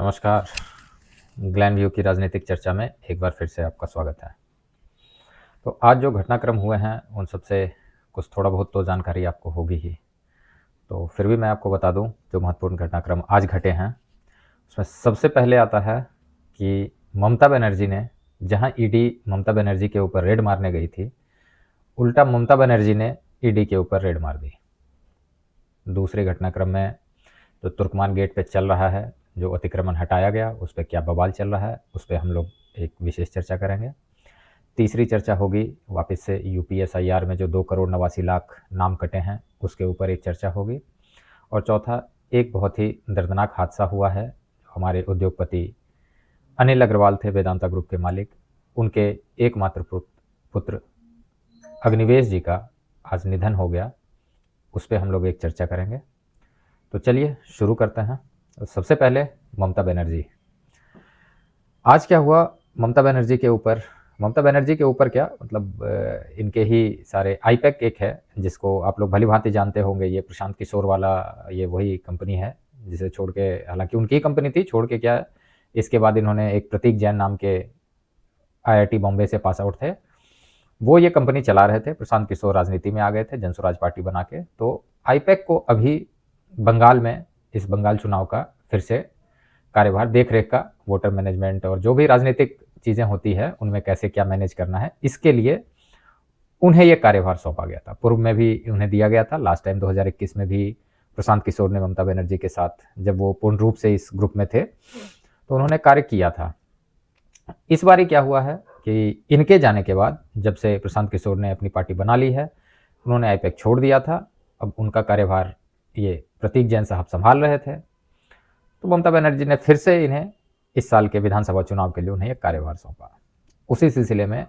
नमस्कार। Glenn view की राजनीतिक चर्चा में एक बार फिर से आपका स्वागत है। तो आज जो घटनाक्रम हुए हैं उन सबसे कुछ थोड़ा बहुत तो जानकारी आपको होगी ही, तो फिर भी मैं आपको बता दूं जो महत्वपूर्ण घटनाक्रम आज घटे हैं उसमें सबसे पहले आता है कि ममता बनर्जी ने, जहां ईडी ममता बनर्जी के ऊपर रेड मारने गई थी, उल्टा ममता बनर्जी ने ईडी के ऊपर रेड मार दी। दूसरे घटनाक्रम में जो तुर्कमान गेट पे चल रहा है, जो अतिक्रमण हटाया गया, उस पर क्या बवाल चल रहा है, उस पर हम लोग एक विशेष चर्चा करेंगे। तीसरी चर्चा होगी वापस से यूपीएसआईआर में जो 2 करोड़ 89 लाख नाम कटे हैं उसके ऊपर एक चर्चा होगी। और चौथा, एक बहुत ही दर्दनाक हादसा हुआ है। हमारे उद्योगपति अनिल अग्रवाल थे, वेदांता ग्रुप के मालिक, उनके एकमात्र पुत्र अग्निवेश जी का आज निधन हो गया, उस पर हम लोग एक चर्चा करेंगे। तो चलिए शुरू करते हैं। सबसे पहले ममता बनर्जी। आज क्या हुआ ममता बनर्जी के ऊपर? ममता बनर्जी के ऊपर क्या मतलब, इनके ही सारे आईपैक एक है जिसको आप लोग भली भांति जानते होंगे। ये प्रशांत किशोर वाला, ये वही कंपनी है जिसे छोड़ के, हालांकि उनकी ही कंपनी थी, छोड़ के क्या है, इसके बाद इन्होंने एक प्रतीक जैन नाम के आईआईटी बॉम्बे से पास आउट थे, वो ये कंपनी चला रहे थे। प्रशांत किशोर राजनीति में आ गए थे जनसुराज पार्टी बना के। तो आईपैक को अभी बंगाल में, इस बंगाल चुनाव का फिर से कार्यभार, देख रेख का, वोटर मैनेजमेंट और जो भी राजनीतिक चीज़ें होती है उनमें कैसे क्या मैनेज करना है, इसके लिए उन्हें यह कार्यभार सौंपा गया था। पूर्व में भी उन्हें दिया गया था। लास्ट टाइम 2021 में भी प्रशांत किशोर ने ममता बनर्जी के साथ, जब वो पूर्ण रूप से इस ग्रुप में थे, तो उन्होंने कार्य किया था। इस बार क्या हुआ है कि इनके जाने के बाद, जब से प्रशांत किशोर ने अपनी पार्टी बना ली है, उन्होंने आईपैक छोड़ दिया था। अब उनका कार्यभार ये प्रतीक जैन साहब संभाल रहे थे। तो ममता बनर्जी ने फिर से इन्हें इस साल के विधानसभा चुनाव के लिए उन्हें एक कार्यभार सौंपा। उसी सिलसिले में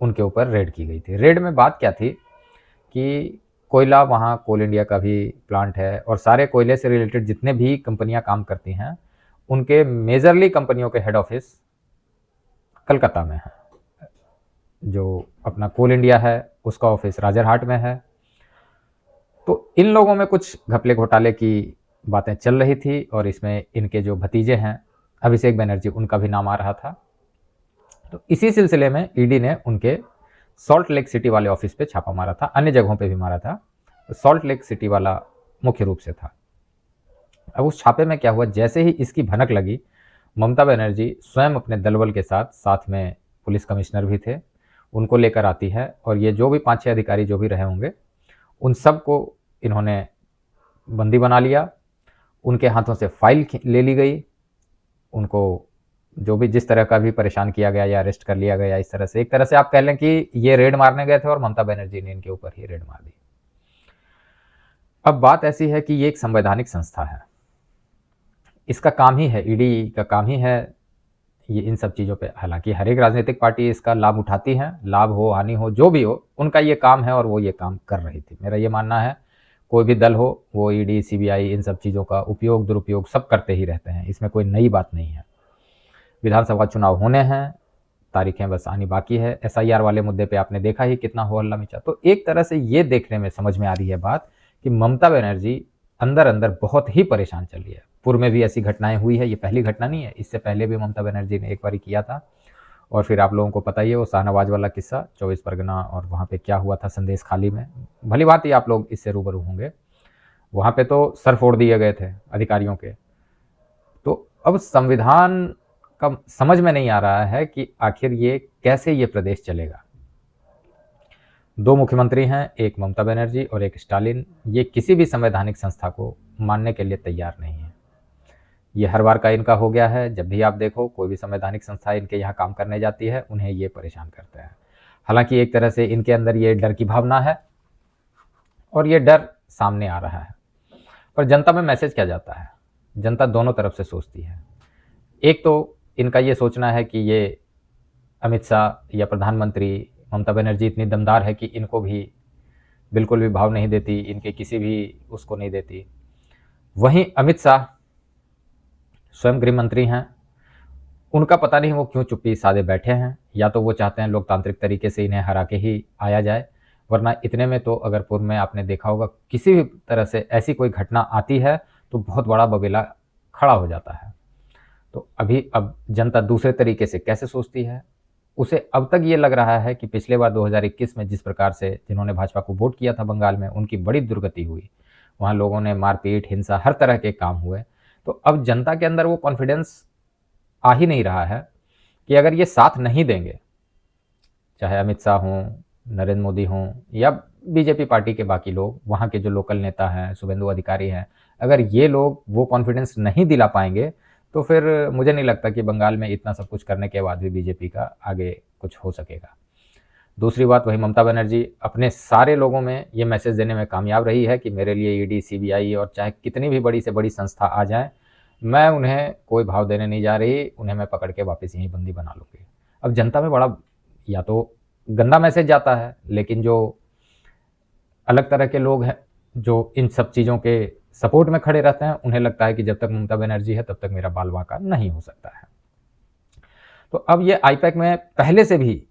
उनके ऊपर रेड की गई थी। रेड में बात क्या थी कि कोयला, वहाँ कोल इंडिया का भी प्लांट है और सारे कोयले से रिलेटेड जितने भी कंपनियां काम करती हैं, उनके मेजरली कंपनियों के हेड ऑफिस कलकत्ता में है। जो अपना कोल इंडिया है उसका ऑफिस राजरहाट में है। तो इन लोगों में कुछ घपले घोटाले की बातें चल रही थी और इसमें इनके जो भतीजे हैं अभिषेक बनर्जी, उनका भी नाम आ रहा था। तो इसी सिलसिले में ईडी ने उनके सॉल्ट लेक सिटी वाले ऑफिस पे छापा मारा था, अन्य जगहों पे भी मारा था। तो सॉल्ट लेक सिटी वाला मुख्य रूप से था। अब उस छापे में क्या हुआ, जैसे ही इसकी भनक लगी, ममता बनर्जी स्वयं अपने दलबल के साथ, साथ में पुलिस कमिश्नर भी थे, उनको लेकर आती है। और ये जो भी 5-6 अधिकारी जो भी रहे होंगे, उन सबको इन्होंने बंदी बना लिया। उनके हाथों से फाइल ले ली गई। उनको जो भी जिस तरह का भी परेशान किया गया या अरेस्ट कर लिया गया, इस तरह से, एक तरह से आप कह लें कि ये रेड मारने गए थे और ममता बनर्जी ने इनके ऊपर ही रेड मार दी। अब बात ऐसी है कि ये एक संवैधानिक संस्था है, इसका काम ही है, ईडी का काम ही है ये इन सब चीज़ों पे। हालांकि हर एक राजनीतिक पार्टी इसका लाभ उठाती है, लाभ हो हानि हो जो भी हो, उनका ये काम है और वो ये काम कर रही थी। मेरा ये मानना है, कोई भी दल हो, वो ईडी, सीबीआई, इन सब चीज़ों का उपयोग दुरुपयोग सब करते ही रहते हैं, इसमें कोई नई बात नहीं है। विधानसभा चुनाव होने हैं, तारीखें बस आनी बाकी है। एसआईआर वाले मुद्दे पे आपने देखा ही कितना हो हल्ला मचा। तो एक तरह से ये देखने में समझ में आ रही है बात कि ममता बनर्जी अंदर अंदर बहुत ही परेशान चल रही है। पूर्व में भी ऐसी घटनाएं हुई है, ये पहली घटना नहीं है। इससे पहले भी ममता बनर्जी ने एक बार किया था। और फिर आप लोगों को पता ही है वो शाहनवाज वाला किस्सा, 24 परगना, और वहाँ पे क्या हुआ था संदेश खाली में, भली बात ही आप लोग इससे रूबरू होंगे। वहाँ पे तो सर फोड़ दिए गए थे अधिकारियों के। तो अब संविधान का समझ में नहीं आ रहा है कि आखिर ये कैसे ये प्रदेश चलेगा। 2 मुख्यमंत्री हैं, एक ममता बनर्जी और एक स्टालिन। ये किसी भी संवैधानिक संस्था को मानने के लिए तैयार नहीं है। ये हर बार का इनका हो गया है। जब भी आप देखो कोई भी संवैधानिक संस्था इनके यहाँ काम करने जाती है, उन्हें ये परेशान करते हैं। हालांकि एक तरह से इनके अंदर ये डर की भावना है और ये डर सामने आ रहा है। पर जनता में मैसेज क्या जाता है? जनता दोनों तरफ से सोचती है। एक तो इनका ये सोचना है कि ये अमित शाह या प्रधानमंत्री ममता बनर्जी इतनी दमदार है कि इनको भी बिल्कुल भी भाव नहीं देती, इनके किसी भी उसको नहीं देती। वहीं अमित शाह स्वयं गृह मंत्री हैं, उनका पता नहीं वो क्यों चुप्पी साधे बैठे हैं। या तो वो चाहते हैं लोकतांत्रिक तरीके से इन्हें हरा के ही आया जाए, वरना इतने में तो, अगर पूर्व में आपने देखा होगा, किसी भी तरह से ऐसी कोई घटना आती है तो बहुत बड़ा बबेला खड़ा हो जाता है। तो अभी अब जनता दूसरे तरीके से कैसे सोचती है, उसे अब तक ये लग रहा है कि पिछले बार 2021 में जिस प्रकार से जिन्होंने भाजपा को वोट किया था बंगाल में, उनकी बड़ी दुर्गति हुई। वहाँ लोगों ने मारपीट, हिंसा, हर तरह के काम हुए। तो अब जनता के अंदर वो कॉन्फिडेंस आ ही नहीं रहा है कि अगर ये साथ नहीं देंगे, चाहे अमित शाह हों, नरेंद्र मोदी हों या बीजेपी पार्टी के बाकी लोग, वहाँ के जो लोकल नेता हैं, शुभेंदु अधिकारी हैं, अगर ये लोग वो कॉन्फिडेंस नहीं दिला पाएंगे, तो फिर मुझे नहीं लगता कि बंगाल में इतना सब कुछ करने के बाद भी बीजेपी का आगे कुछ हो सकेगा। दूसरी बात, वही ममता बनर्जी अपने सारे लोगों में ये मैसेज देने में कामयाब रही है कि मेरे लिए ईडी, सीबीआई और चाहे कितनी भी बड़ी से बड़ी संस्था आ जाए, मैं उन्हें कोई भाव देने नहीं जा रही, उन्हें मैं पकड़ के वापस यहीं बंदी बना लूँगी। अब जनता में बड़ा या तो गंदा मैसेज जाता है, लेकिन जो अलग तरह के लोग हैं जो इन सब चीज़ों के सपोर्ट में खड़े रहते हैं, उन्हें लगता है कि जब तक ममता बनर्जी है तब तक मेरा बाल बांका नहीं हो सकता है। तो अब ये आईपैक में पहले से भी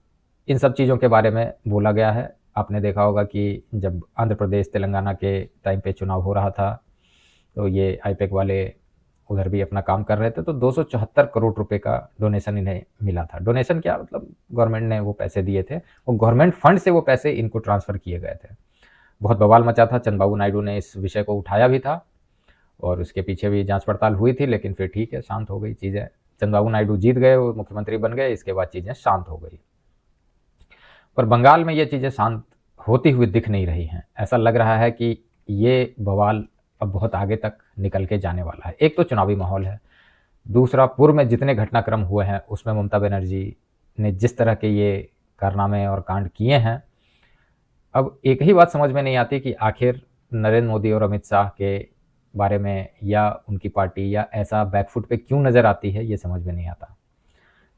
इन सब चीज़ों के बारे में बोला गया है। आपने देखा होगा कि जब आंध्र प्रदेश, तेलंगाना के टाइम पे चुनाव हो रहा था, तो ये आईपैक वाले उधर भी अपना काम कर रहे थे, तो 274 करोड़ रुपए का डोनेशन इन्हें मिला था। डोनेशन क्या मतलब, गवर्नमेंट ने वो पैसे दिए थे, वो गवर्नमेंट फंड से वो पैसे इनको ट्रांसफ़र किए गए थे। बहुत बवाल मचा था, चंद्रबाबू नायडू ने इस विषय को उठाया भी था और उसके पीछे भी जांच पड़ताल हुई थी, लेकिन फिर ठीक है, शांत हो गई चीज़ें। चंद्रबाबू नायडू जीत गए, वो मुख्यमंत्री बन गए, इसके बाद चीज़ें शांत हो गई। पर बंगाल में ये चीज़ें शांत होती हुई दिख नहीं रही हैं। ऐसा लग रहा है कि ये बवाल अब बहुत आगे तक निकल के जाने वाला है। एक तो चुनावी माहौल है, दूसरा पूर्व में जितने घटनाक्रम हुए हैं उसमें ममता बनर्जी ने जिस तरह के ये कारनामे और कांड किए हैं, अब एक ही बात समझ में नहीं आती कि आखिर नरेंद्र मोदी और अमित शाह के बारे में या उनकी पार्टी या ऐसा बैकफुट पे क्यों नज़र आती है, ये समझ में नहीं आता।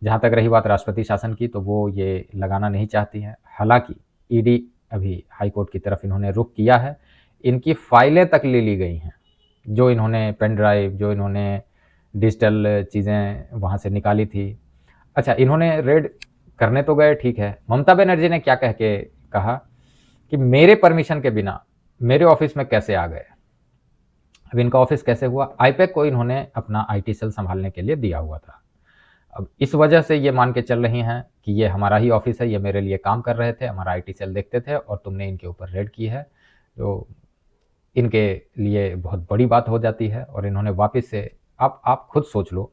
जहाँ तक रही बात राष्ट्रपति शासन की, तो वो ये लगाना नहीं चाहती है। हालांकि ईडी अभी हाई कोर्ट की तरफ इन्होंने रुख किया है, इनकी फाइलें तक ले ली गई हैं, जो इन्होंने पेन ड्राइव, जो इन्होंने डिजिटल चीज़ें वहाँ से निकाली थी। अच्छा, इन्होंने रेड करने तो गए, ठीक है, ममता बनर्जी ने क्या कह के कहा कि मेरे परमिशन के बिना मेरे ऑफिस में कैसे आ गए। अब इनका ऑफिस कैसे हुआ, आईपैक को इन्होंने अपना आईटी सेल संभालने के लिए दिया हुआ था। अब इस वजह से ये मान के चल रही हैं कि ये हमारा ही ऑफिस है, ये मेरे लिए काम कर रहे थे, हमारा आईटी सेल देखते थे और तुमने इनके ऊपर रेड की है, तो इनके लिए बहुत बड़ी बात हो जाती है। और इन्होंने वापस से, आप खुद सोच लो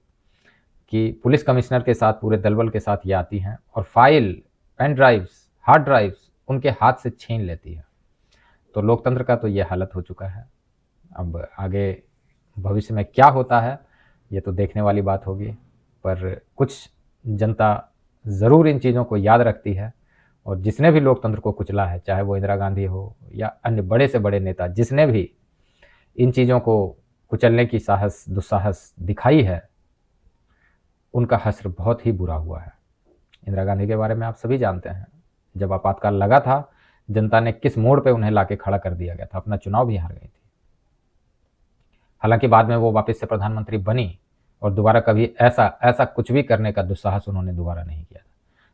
कि पुलिस कमिश्नर के साथ, पूरे दलबल के साथ ये आती हैं और file, pen drives, hard drives उनके हाथ से छीन लेती है। तो लोकतंत्र का तो ये हालत हो चुका है। अब आगे भविष्य में क्या होता है, ये तो देखने वाली बात होगी, पर कुछ जनता ज़रूर इन चीज़ों को याद रखती है। और जिसने भी लोकतंत्र को कुचला है, चाहे वो इंदिरा गांधी हो या अन्य बड़े से बड़े नेता, जिसने भी इन चीज़ों को कुचलने की साहस, दुस्साहस दिखाई है, उनका हश्र बहुत ही बुरा हुआ है। इंदिरा गांधी के बारे में आप सभी जानते हैं, जब आपातकाल लगा था, जनता ने किस मोड़ पे उन्हें लाके खड़ा कर दिया गया था, अपना चुनाव भी हार गई थी। हालांकि बाद में वो वापस से प्रधानमंत्री बनी और दोबारा कभी ऐसा कुछ भी करने का दुस्साहस उन्होंने दोबारा नहीं किया था।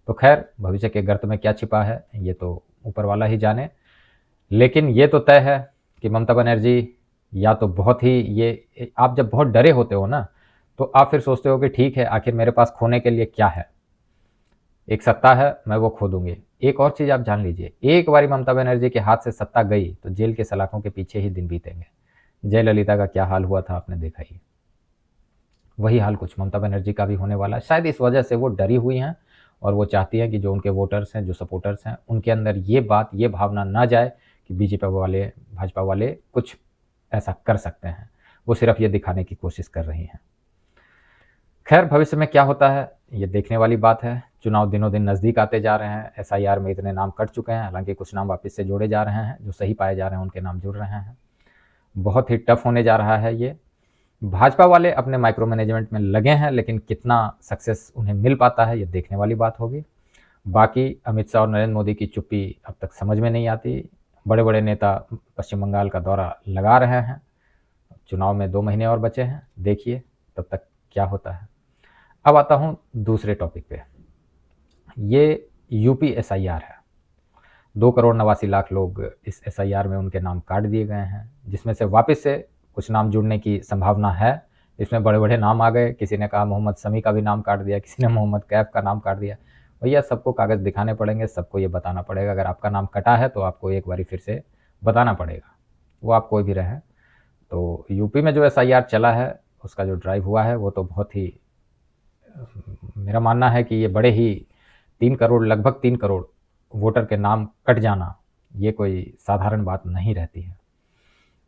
तो खैर, भविष्य के गर्त में क्या छिपा है ये तो ऊपर वाला ही जाने, लेकिन ये तो तय है कि ममता बनर्जी या तो बहुत ही, ये आप जब बहुत डरे होते हो ना, तो आप फिर सोचते हो कि ठीक है, आखिर मेरे पास खोने के लिए क्या है, एक सत्ता है, मैं वो खो दूंगी। एक और चीज़ आप जान लीजिए, एक बारी ममता बनर्जी के हाथ से सत्ता गई तो जेल के सलाखों के पीछे ही दिन बीतेंगे। जयललिता का क्या हाल हुआ था आपने देखा ही, वही हाल कुछ ममता बनर्जी का भी होने वाला है। शायद इस वजह से वो डरी हुई हैं और वो चाहती हैं कि जो उनके वोटर्स हैं, जो सपोर्टर्स हैं, उनके अंदर ये बात, ये भावना ना जाए कि बीजेपी वाले, भाजपा वाले कुछ ऐसा कर सकते हैं। वो सिर्फ ये दिखाने की कोशिश कर रही हैं। खैर, भविष्य में क्या होता है ये देखने वाली बात है। चुनाव दिनों दिन नज़दीक आते जा रहे हैं, एसआईआर में इतने नाम कट चुके हैं, हालांकि कुछ नाम वापस से जोड़े जा रहे हैं, जो सही पाए जा रहे हैं उनके नाम जुड़ रहे हैं। बहुत ही टफ होने जा रहा है ये। भाजपा वाले अपने माइक्रो मैनेजमेंट में लगे हैं, लेकिन कितना सक्सेस उन्हें मिल पाता है ये देखने वाली बात होगी। बाकी अमित शाह और नरेंद्र मोदी की चुप्पी अब तक समझ में नहीं आती। बड़े बड़े नेता पश्चिम बंगाल का दौरा लगा रहे हैं, चुनाव में 2 महीने और बचे हैं, देखिए तब तक क्या होता है। अब आता हूँ दूसरे टॉपिक पे। ये यूपी एसआईआर है। 2,89,00,000 लोग इस एसआईआर में उनके नाम काट दिए गए हैं, जिसमें से वापस से कुछ नाम जुड़ने की संभावना है, इसमें बड़े-बड़े नाम आ गए, किसी ने कहा मोहम्मद शमी का भी नाम काट दिया, किसी ने मोहम्मद कैफ का नाम काट दिया। भैया सबको कागज़ दिखाने पड़ेंगे, सबको ये बताना पड़ेगा, अगर आपका नाम कटा है तो आपको एक बारी फिर से बताना पड़ेगा, वो आप कोई भी रहें। तो यूपी में जो एसआईआर चला है, उसका जो ड्राइव हुआ है, वो तो बहुत ही मेरा मानना है कि ये बड़े ही 3 करोड़ लगभग 3 करोड़ वोटर के नाम कट जाना, ये कोई साधारण बात नहीं रहती है।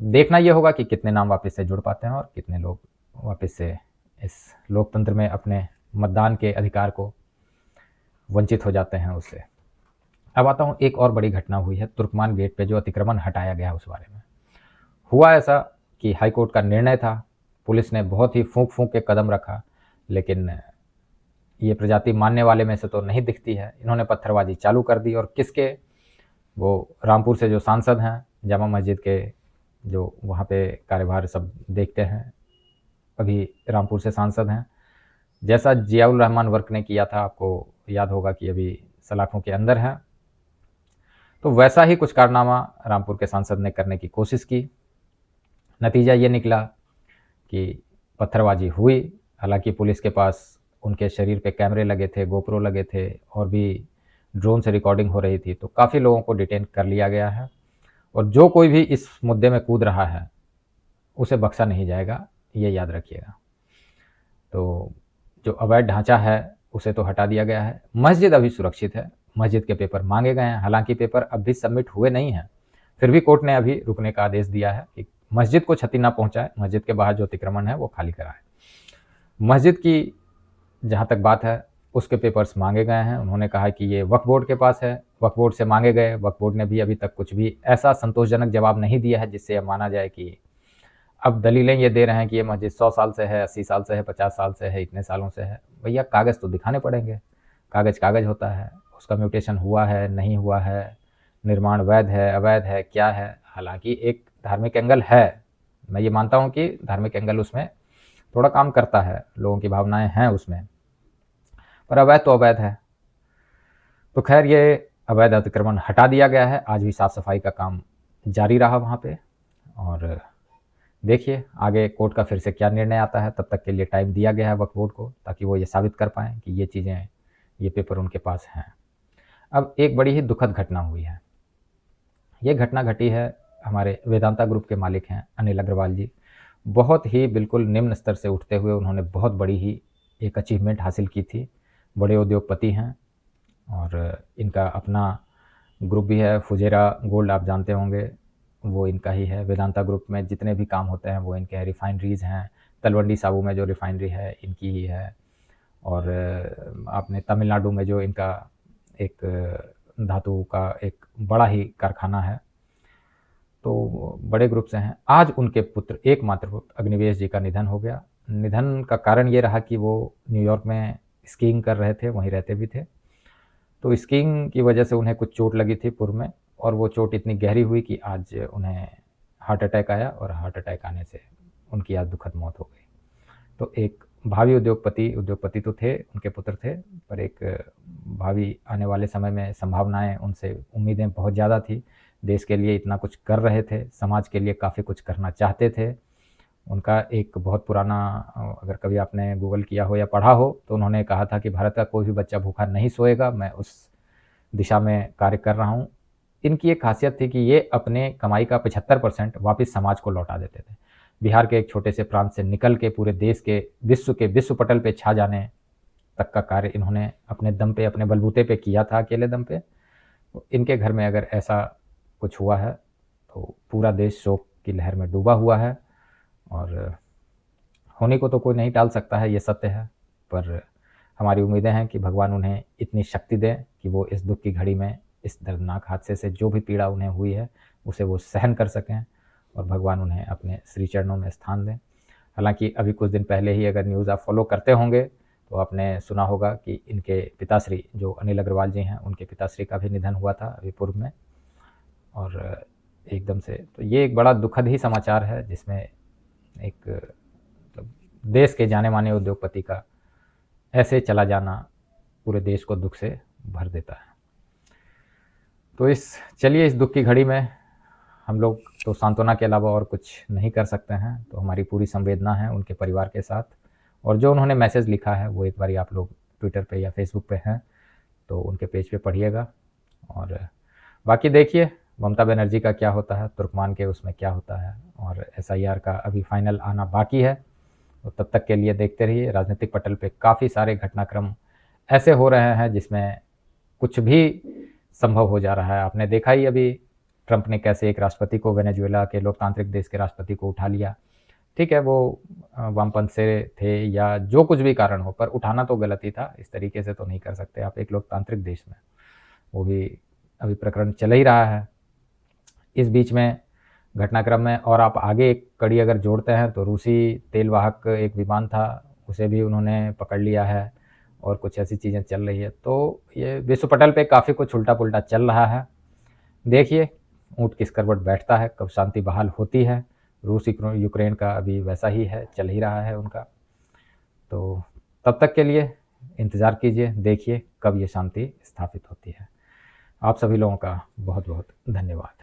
देखना ये होगा कि कितने नाम वापस से जुड़ पाते हैं और कितने लोग वापस से इस लोकतंत्र में अपने मतदान के अधिकार को वंचित हो जाते हैं उससे। अब आता हूँ, एक और बड़ी घटना हुई है तुर्कमान गेट पे जो अतिक्रमण हटाया गया उस बारे में। हुआ ऐसा कि हाई कोर्ट का निर्णय था, पुलिस ने बहुत ही फूंक-फूंक के कदम रखा, लेकिन ये प्रजाति मानने वाले में से तो नहीं दिखती है। इन्होंने पत्थरबाजी चालू कर दी और किसके, वो रामपुर से जो सांसद हैं, जामा मस्जिद के जो वहाँ पे कार्यभार सब देखते हैं, अभी रामपुर से सांसद हैं। जैसा जियाउल रहमान वर्क ने किया था, आपको याद होगा कि अभी सलाखों के अंदर हैं, तो वैसा ही कुछ कारनामा रामपुर के सांसद ने करने की कोशिश की। नतीजा ये निकला कि पत्थरबाजी हुई। हालांकि पुलिस के पास उनके शरीर पे कैमरे लगे थे, गोप्रो लगे थे और भी ड्रोन से रिकॉर्डिंग हो रही थी, तो काफ़ी लोगों को डिटेन कर लिया गया है और जो कोई भी इस मुद्दे में कूद रहा है उसे बख्शा नहीं जाएगा, ये याद रखिएगा। तो जो अवैध ढांचा है उसे तो हटा दिया गया है। मस्जिद अभी सुरक्षित है, मस्जिद के पेपर मांगे गए हैं, हालांकि पेपर अब भी सबमिट हुए नहीं हैं, फिर भी कोर्ट ने अभी रुकने का आदेश दिया है कि मस्जिद को क्षति ना पहुंचाए, मस्जिद के बाहर जो अतिक्रमण है वो खाली कराए। मस्जिद की जहाँ तक बात है, उसके पेपर्स मांगे गए हैं। उन्होंने कहा कि ये वक्फ बोर्ड के पास है, वक्फ बोर्ड से मांगे गए, वक्फ बोर्ड ने भी अभी तक कुछ भी ऐसा संतोषजनक जवाब नहीं दिया है जिससे यह माना जाए कि अब दलीलें ये दे रहे हैं कि ये मस्जिद 100 साल से है, 80 साल से है, 50 साल से है, इतने सालों से है। भैया कागज़ तो दिखाने पड़ेंगे, कागज़ कागज़ होता है, उसका म्यूटेशन हुआ है, नहीं हुआ है, निर्माण वैध है, अवैध है, क्या है। हालांकि एक धार्मिक एंगल है, मैं ये मानता हूँ कि धार्मिक एंगल उसमें थोड़ा काम करता है, लोगों की भावनाएं हैं उसमें, पर अवैध तो अवैध है। तो खैर ये अवैध अतिक्रमण हटा दिया गया है, आज भी साफ़ सफाई का काम जारी रहा वहाँ पे। और देखिए आगे कोर्ट का फिर से क्या निर्णय आता है, तब तक के लिए टाइम दिया गया है वक्फ बोर्ड को, ताकि वो ये साबित कर पाएँ कि ये चीज़ें, ये पेपर उनके पास हैं। अब एक बड़ी ही दुखद घटना हुई है। ये घटना घटी है, हमारे वेदांता ग्रुप के मालिक हैं अनिल अग्रवाल जी। बहुत ही बिल्कुल निम्न स्तर से उठते हुए उन्होंने बहुत बड़ी ही एक अचीवमेंट हासिल की थी। बड़े उद्योगपति हैं और इनका अपना ग्रुप भी है, फुजेरा गोल्ड आप जानते होंगे, वो इनका ही है। वेदांता ग्रुप में जितने भी काम होते हैं वो इनके हैं। रिफाइनरीज़ हैं, तलवंडी साबू में जो रिफाइनरी है इनकी ही है। और आपने तमिलनाडु में जो इनका एक धातु का एक बड़ा ही कारखाना है, तो बड़े ग्रुप से हैं। आज उनके पुत्र, एकमात्र पुत्र अग्निवेश जी का निधन हो गया। निधन का कारण ये रहा कि वो न्यूयॉर्क में स्कीइंग कर रहे थे, वहीं रहते भी थे। तो स्कीइंग की वजह से उन्हें कुछ चोट लगी थी पुर में, और वो चोट इतनी गहरी हुई कि आज उन्हें हार्ट अटैक आया और हार्ट अटैक आने से उनकी आज दुखद मौत हो गई। तो एक भावी उद्योगपति तो थे, उनके पुत्र थे, पर एक भावी आने वाले समय में संभावनाएं, उनसे उम्मीदें बहुत ज़्यादा थी। देश के लिए इतना कुछ कर रहे थे, समाज के लिए काफ़ी कुछ करना चाहते थे। उनका एक बहुत पुराना, अगर कभी आपने गूगल किया हो या पढ़ा हो, तो उन्होंने कहा था कि भारत का कोई भी बच्चा भूखा नहीं सोएगा, मैं उस दिशा में कार्य कर रहा हूँ। इनकी एक खासियत थी कि ये अपने कमाई का 75% वापस समाज को लौटा देते थे। बिहार के एक छोटे से प्रांत से निकल के पूरे देश के विश्व पटल पे छा जाने तक का कार्य इन्होंने अपने दम पे, अपने बलबूते पे किया था, अकेले दम पे। तो इनके घर में अगर ऐसा कुछ हुआ है तो पूरा देश शोक की लहर में डूबा हुआ है। और होने को तो कोई नहीं टाल सकता है, ये सत्य है, पर हमारी उम्मीदें हैं कि भगवान उन्हें इतनी शक्ति दें कि वो इस दुख की घड़ी में, इस दर्दनाक हादसे से जो भी पीड़ा उन्हें हुई है उसे वो सहन कर सकें और भगवान उन्हें अपने श्री चरणों में स्थान दें। हालांकि अभी कुछ दिन पहले ही, अगर न्यूज़ आप फॉलो करते होंगे तो आपने सुना होगा कि इनके पिताश्री जो अनिल अग्रवाल जी हैं, उनके पिताश्री का भी निधन हुआ था अभी पूर्व में, और एकदम से। तो ये एक बड़ा दुखद ही समाचार है, जिसमें एक मतलब देश के जाने माने उद्योगपति का ऐसे चला जाना पूरे देश को दुख से भर देता है। तो चलिए इस दुख की घड़ी में हम लोग तो सांत्वना के अलावा और कुछ नहीं कर सकते हैं, तो हमारी पूरी संवेदना है उनके परिवार के साथ। और जो उन्होंने मैसेज लिखा है वो एक बारी आप लोग ट्विटर पे या फेसबुक पे हैं तो उनके पेज पे पढ़िएगा। और बाकी देखिए ममता बनर्जी का क्या होता है, तुर्कमान के उसमें क्या होता है, और एसआईआर का अभी फाइनल आना बाकी है। तो तब तक के लिए देखते रहिए। राजनीतिक पटल पे काफ़ी सारे घटनाक्रम ऐसे हो रहे हैं जिसमें कुछ भी संभव हो जा रहा है। आपने देखा ही अभी ट्रंप ने कैसे एक राष्ट्रपति को, वेनेजुएला के लोकतांत्रिक देश के राष्ट्रपति को उठा लिया। ठीक है, वो वामपंथ से थे या जो कुछ भी कारण हो, पर उठाना तो गलत ही था। इस तरीके से तो नहीं कर सकते आप एक लोकतांत्रिक देश में। वो भी अभी प्रकरण चल ही रहा है। इस बीच में घटनाक्रम में और आप आगे एक कड़ी अगर जोड़ते हैं तो रूसी तेल वाहक एक विमान था, उसे भी उन्होंने पकड़ लिया है और कुछ ऐसी चीज़ें चल रही है। तो ये विश्व पटल पे काफ़ी कुछ उल्टा पुल्टा चल रहा है। देखिए ऊँट किस करवट बैठता है, कब शांति बहाल होती है। रूस यूक्रेन का अभी वैसा ही है, चल ही रहा है उनका। तो तब तक के लिए इंतज़ार कीजिए, देखिए कब ये शांति स्थापित होती है। आप सभी लोगों का बहुत बहुत धन्यवाद।